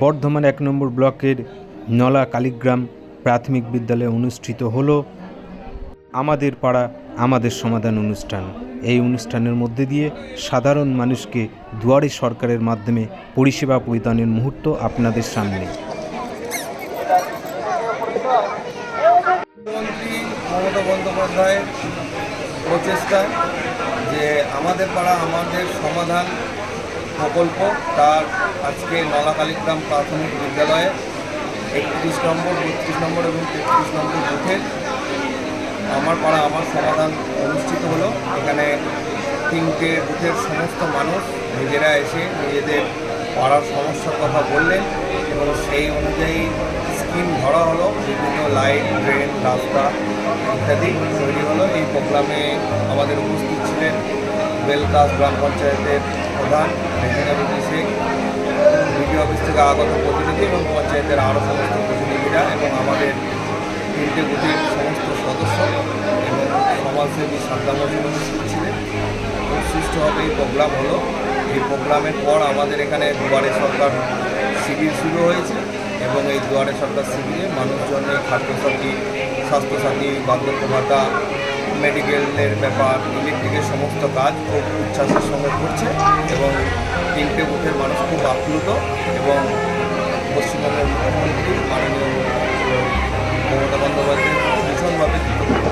বর্ধমান ১ নম্বর ব্লকের নলা কালীগ্রাম প্রাথমিক বিদ্যালয়ে অনুষ্ঠিত হলো আমাদের পাড়া আমাদের সমাধান অনুষ্ঠান। এই অনুষ্ঠানের মধ্যে দিয়ে সাধারণ মানুষকে দুয়ারে সরকারের মাধ্যমে পরিষেবা প্রদানের মুহূর্ত আপনাদের সামনে। মুখ্যমন্ত্রী মমতা বন্দ্যোপাধ্যায়ের প্রচেষ্টায় যে আমাদের পাড়া আমাদের সমাধান প্রকল্প, তার আজকে নলা কালীগ্রাম প্রাথমিক বিদ্যালয়ে ৩১ নম্বর ৩২ নম্বর এবং ৩৩ নম্বর বুথের আমার পাড়া আমার সমাধান অনুষ্ঠিত হলো। এখানে 3টে বুথের সমস্ত মানুষ নিজেরা এসে নিজেদের পাড়ার সমস্যার কথা বললেন এবং সেই অনুযায়ী স্কিম ধরা হলো। বিভিন্ন লাইট, ড্রেন, রাস্তা ইত্যাদি তৈরি হলো। এই প্রোগ্রামে আমাদের উপস্থিত ছিলেন বেলকাস গ্রাম পঞ্চায়েতের প্রধান রেজিনা শেখ, বিডিও অফিস থেকে আগত প্রতিনিধি এবং পঞ্চায়েতের আরও সমস্ত প্রতিনিধিরা এবং আমাদের 3টে বুথের সমস্ত সদস্য এবং সমাজসেবী সাদ্দামুদ্দিন উপস্থিত ছিলেন। খুব সুষ্ঠুভাবে এই প্রোগ্রাম হলো। এই প্রোগ্রামের পর আমাদের এখানে দুয়ারে সরকার শিবির শুরু হয়েছে এবং এই দুয়ারে সরকার শিবিরে মানুষজনের খাদ্যসাথী, স্বাস্থ্যসাথী, বার্ধক্য ভাতা, মেডিকেলের ব্যাপার, ইলেকট্রিকের সমস্ত কাজ খুব উচ্ছ্বাসের সঙ্গে করছে এবং 3টে বুথের মানুষ খুব আপ্লুত এবং পশ্চিমবঙ্গের মুখ্যমন্ত্রী মাননীয় মমতা বন্দ্যোপাধ্যায় ভীষণভাবে কৃতজ্ঞ।